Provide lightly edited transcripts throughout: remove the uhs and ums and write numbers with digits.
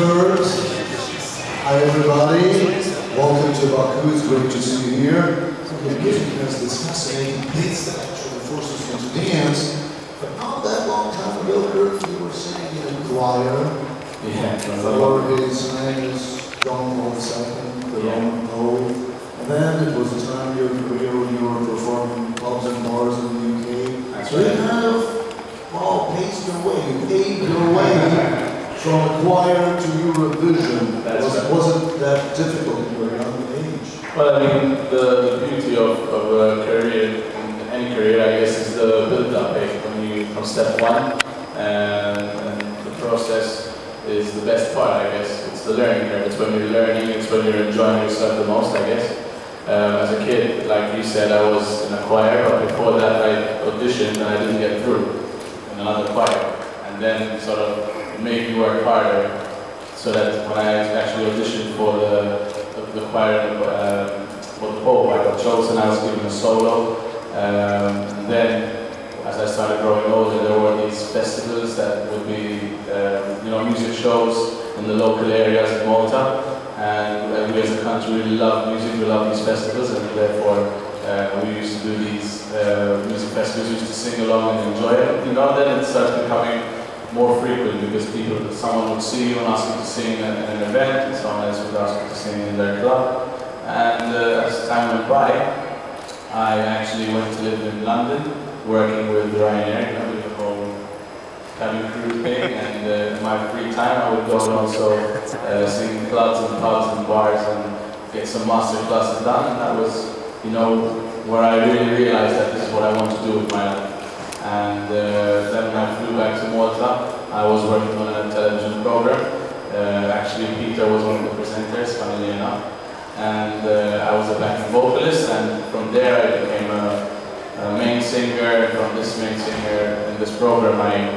Kurt. Hi everybody. Welcome to Baku. It's great to see you here. You're giving us this fascinating piece that actually forces you to dance. But not that long time ago, Kurt, you were singing in a choir. Yeah. For his name is John Paul II, the Roman Pope. And then it was a time in your career when you were performing pubs and bars in the UK. That's so you right. kind of paved your way, you paved your way from a choir to Eurovision. Wasn't that difficult at your young age? Well, I mean, the beauty of a career, in any career, I guess, is the build-up. When you from step one, and the process is the best part, I guess. It's the learning curve. It's when you're learning, it's when you're enjoying yourself the most, I guess. As a kid, like you said, I was in a choir, but before that I auditioned and I didn't get through in another choir. And then sort of made me work harder, so that when I actually auditioned for the choir for the Pope, I got chosen, I was given a solo. And then as I started growing older, there were these festivals that would be music shows in the local areas in Malta. And we as a country really love music, we love these festivals, and therefore we used to do these music festivals, we used to sing along and enjoy it. Then it started becoming more frequent because someone would see you and ask you to sing at an event, and someone else would ask you to sing in their club. And as time went by, I actually went to live in London, working with Ryanair, with the whole cabin crew thing, and in my free time I would go and also sing in clubs and pubs and bars and get some master classes done, and that was, where I really realized that this is what I want to do with my life. And then when I flew back to Malta, I was working on a television program. Actually, Peter was one of the presenters, funnily enough, and I was a backing vocalist, and from there I became a main singer. From this main singer in this program, I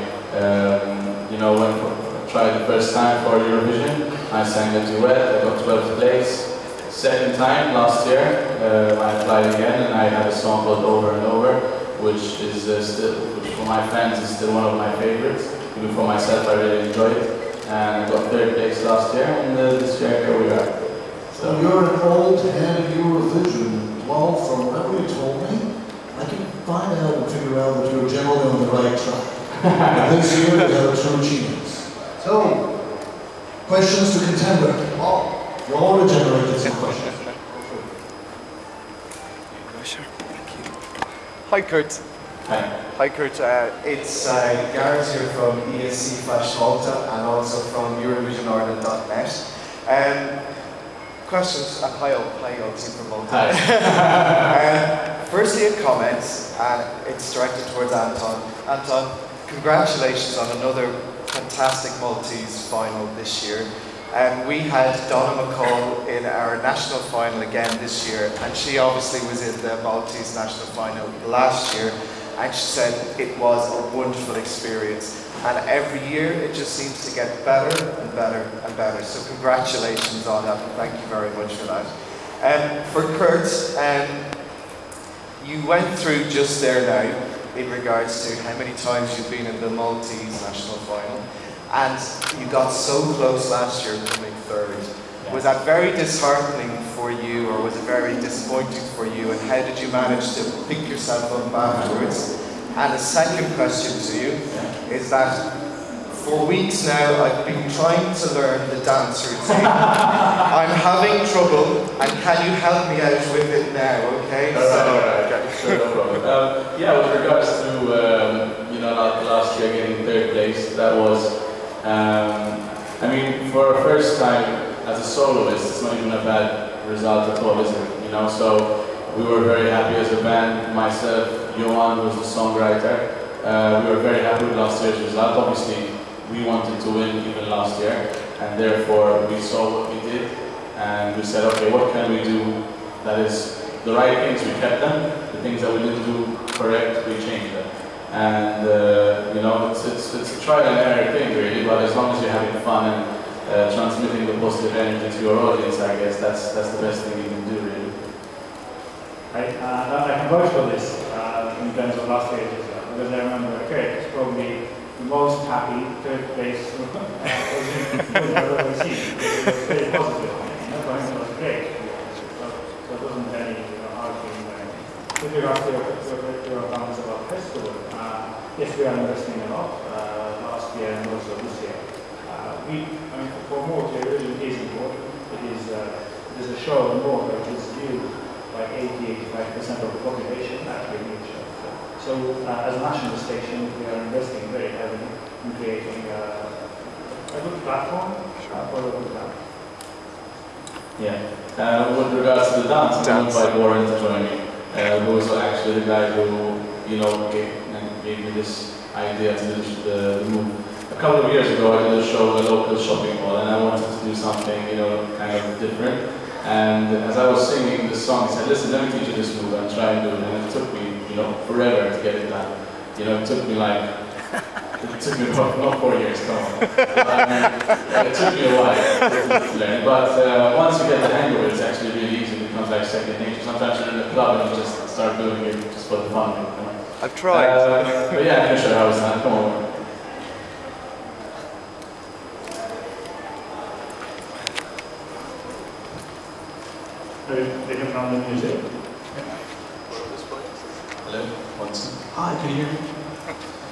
tried the first time for Eurovision. I sang a duet, I got 12th place. Second time, last year, I applied again, and I had a song called Over and Over, which is which for my fans is still one of my favorites. Even for myself, I really enjoyed it. And I got 3rd place last year, and this year, here we are. So you're an old head of Eurovision. Well, from whatever you told me, I can find out and figure out that you're generally on the right track. And this year, you have a true genius. So, questions to contender. Oh, you already generated some questions. Hi Kurt. Hi. Hi Kurt, it's Gareth here from ESC/Malta and also from EurovisionIreland.net. Questions, and hi all team from Malta. Hi. Firstly, a comment, and it's directed towards Anton. Anton, congratulations on another fantastic Maltese final this year. We had Donna McCall in our national final again this year, and she obviously was in the Maltese national final last year, and she said it was a wonderful experience. And every year it just seems to get better and better and better. So congratulations on that, and thank you very much for that. For Kurt, you went through just there now in regards to how many times you've been in the Maltese national final. And you got so close last year coming 3rd. Yeah. Was that very disheartening for you, or was it very disappointing for you? And how did you manage to pick yourself up afterwards? And a second question to you is that for weeks now I've been trying to learn the dance routine. I'm having trouble, and can you help me out with it now, okay? Alright, sure, no problem. Yeah, with regards to last year getting 3rd place, that was for a first time as a soloist, it's not even a bad result at all, is it? So we were very happy as a band. Myself, Johan was the songwriter. We were very happy with last year's result. Obviously, we wanted to win even last year, and therefore we saw what we did, and we said, okay, what can we do that is the right things? We kept them. The things that we didn't do correct, we changed them. And it's a trial and error thing really, but as long as you're having fun and transmitting the positive energy to your audience, I guess that's the best thing you can do really. Right, I can vouch for this in terms of last year as well, because I remember, okay, it's probably the most happy third place was I've ever seen. It was very positive. For him it was great. So it wasn't any hard feeling or anything. With regards to your comments about festival, yes, we are investing a lot last year and also this year. For Malta, Eurovision is important. It is a show in Malta which is viewed by 80-85% of the population actually in each show. So as a national station, we are investing very heavily in creating a good platform for the good dance. Yeah. With regards to the dance, I'm invite Warren to join me. Who was actually the guy who, gave me this idea to do the move. A couple of years ago, I did a show at a local shopping mall, and I wanted to do something, kind of different. And as I was singing the song, he said, "Listen, let me teach you this move and try and do it." And it took me, forever to get it done. It took me not 4 years, come on. It took me a while to learn. But once you get the hang of it, it's actually really easy. It becomes like second nature. Sometimes you're in a club and you just start doing it just for the fun of it. I've tried. But yeah, I can show you how it's done. Come on. They can run the music. Hello, once. Hi, can you hear me?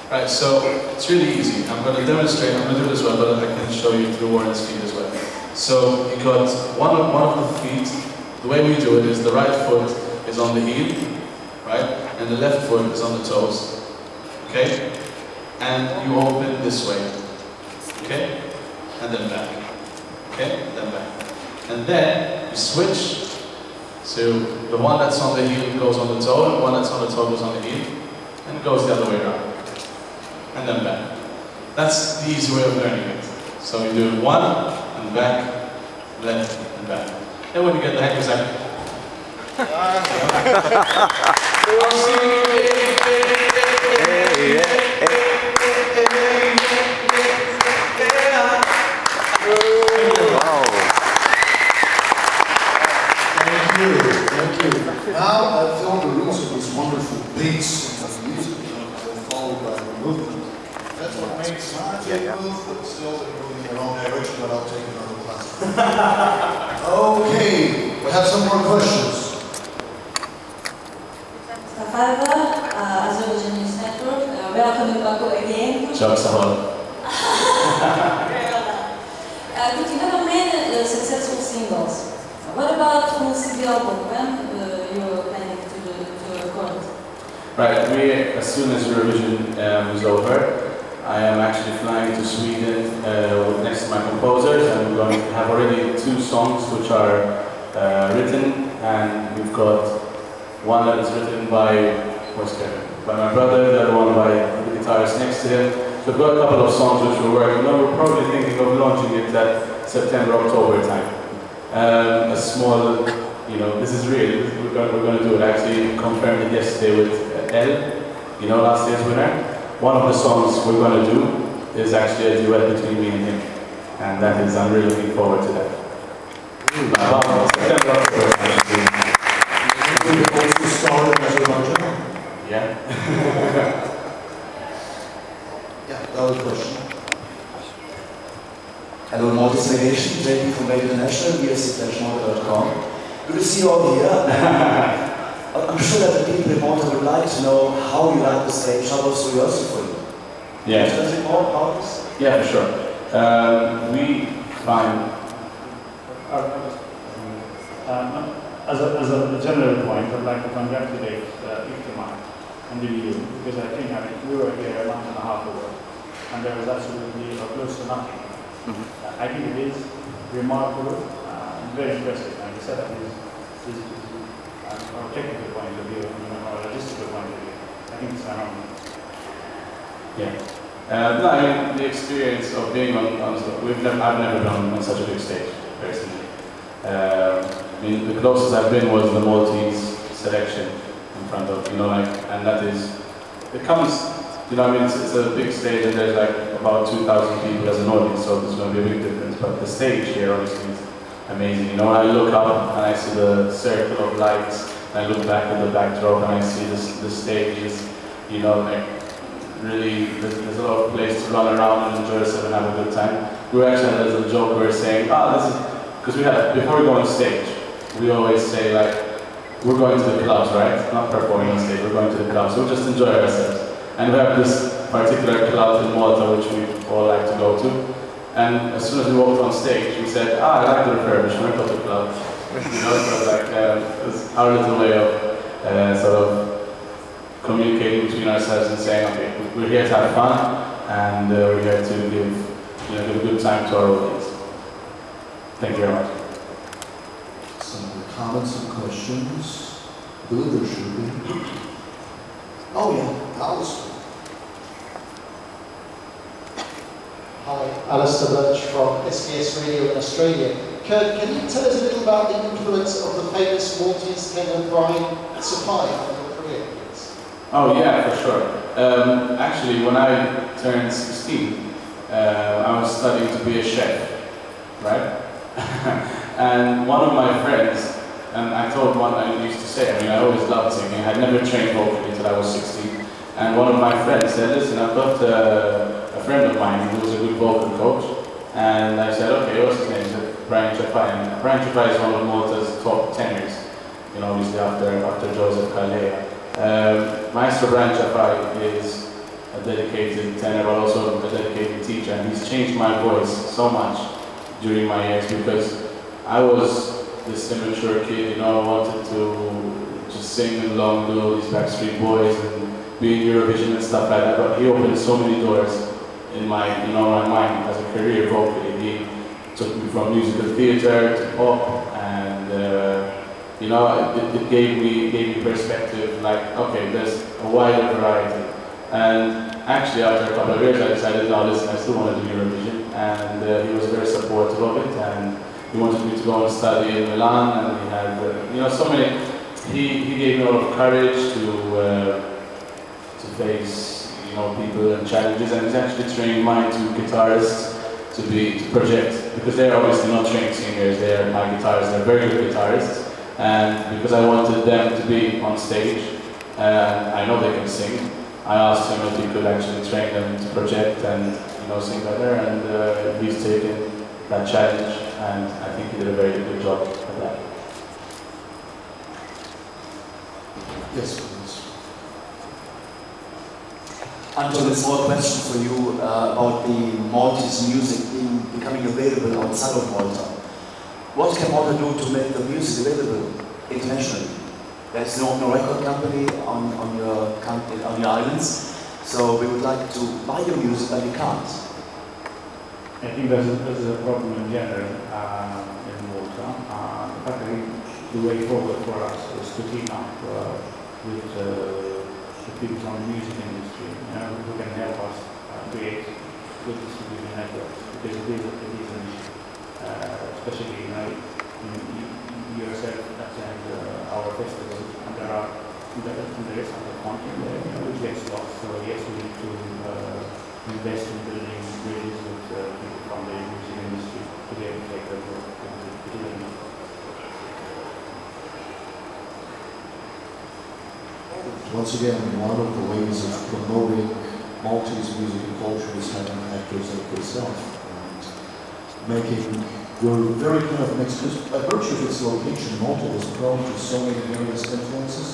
Right, so it's really easy. I'm going to demonstrate. I'm going to do it as well, but I can show you through Warren's feet as well. So you got one of the feet. The way we do it is the right foot is on the heel, right, and the left foot is on the toes. Okay, and you open this way. Okay, and then back. Okay, then back, and then you switch. So the one that's on the heel goes on the toe, and the one that's on the toe goes on the heel, and it goes the other way around. And then back. That's the easy way of learning it. So you do one, and back, left, and back. Then when you get the hang, it's like... Thank you. Now I've filmed the rules of this wonderful beats of music, followed by the movement. That's what makes my move, but still they're moving in their own direction, but I'll take another class. Okay, we have some more questions. Azerbaijan News Network. Welcome Baku again. Ciao, Sahol. But you haven't made successful singles. What about full CD album? When you're planning to record it? Right, as soon as Eurovision is over, I am actually flying to Sweden next to my composers, and we're going to have already 2 songs which are written, and we've got one that is written by my brother, the other one by the guitarist next to him. So we've got a couple of songs which we're working on. We're probably thinking of launching it at September, October time. A small, this is real. We're going to do it. I actually confirmed it yesterday with El, last year's winner. One of the songs we're going to do is actually a duet between me and him. And that is, I'm really looking forward to that. September, October time. Yeah. Yeah, that was a question. Hello, Maltese Delegation, JP from Radio International, vfc-malta.com. Good to see you all here. I'm sure that the people in Malta would like to know how you like the stage, how was rehearsal for you? Yeah. Can you tell me more about this? Yeah, for sure. We find... As a general point, I'd like to congratulate Iktima and the EU, because I think we were here a month and a half ago, and there was absolutely close to nothing. I think it is remarkable and very impressive, and the setup is from a technical point of view, or a logistical point of view, I think it's phenomenal. Yeah. No, I mean, the experience of being on I've never done on such a big stage, personally. I mean, the closest I've been was the Maltese selection in front of, and that is, it comes, it's a big stage and there's like about 2,000 people as an audience, so there's going to be a big difference, but the stage here obviously is amazing. I look up and I see the circle of lights, and I look back at the backdrop and I see the stage is, really, there's a lot of place to run around and enjoy yourself and have a good time. We were actually had a little joke, we were saying, this is, because before we go on stage, we always say like, we're going to the clubs, right? Not performing on stage, we're going to the clubs, so we just enjoy ourselves. And we have this particular club in Malta which we all like to go to. And as soon as we walked on stage, we said, I like the refurbishment of the club. You know, so like, it was our little way of sort of communicating between ourselves and saying, okay, we're here to have fun, and we're here to give a good time to our audience. Thank you very much. Some comments and questions? I believe there should be. Oh yeah, Alistair. Hi, Alistair Birch from SBS Radio in Australia. Kurt, can you tell us a little about the influence of the famous Maltese tenor Brian Supply on your career, please? Oh yeah, for sure. Actually, when I turned 16, I was studying to be a chef, right? And one of my friends, and I told one I used to say, I always loved singing. I had never trained vocally until I was 16. And one of my friends said, listen, I've got a friend of mine who was a good vocal coach. And I said, okay, what's his name? He said, Brian Chapai. And Brian Chapai is one of Malta's top tenors, obviously after Joseph Calleja. Maestro Brian Chapai is a dedicated tenor, but also a dedicated teacher. And he's changed my voice so much during my years, because I was this immature kid, I wanted to just sing along, do all these Backstreet Boys and be in Eurovision and stuff like that. But he opened so many doors in my, my mind as a career vocally. He took me from musical theatre to pop, and it gave me perspective. Like, okay, there's a wider variety. And actually, after a couple of years, I decided, no, listen, I still want to do Eurovision. And he was very supportive of it, and he wanted me to go and study in Milan, and he had, so many. He gave me a lot of courage to face, people and challenges, and he's actually trained my two guitarists to project, because they're obviously not trained singers. They're my guitarists. They're very good guitarists, and because I wanted them to be on stage, and I know they can sing, I asked him if he could actually train them to project and sing better, and he's taken that challenge, and I think he did a very good job at that. Yes, please. Anton, a small question for you about the Maltese music becoming available outside of Malta. What can Malta do to make the music available internationally? There's no record company on your islands, so we would like to buy your music, but we can't. I think there's a problem in general in Malta. I think the way forward for us is to team up with the people from the music industry, who can help us create good distribution networks, because it is an issue, especially you yourself attend our festivals, and there is other content there, which gets lost. So yes, we need to invest in building bridges with people from the music industry to be able to take that work to the network. Once again, one of the ways of promoting Maltese music and culture is having actors like yourself, and making your very kind of mix, by virtue of its location, Malta is prone to so many various influences.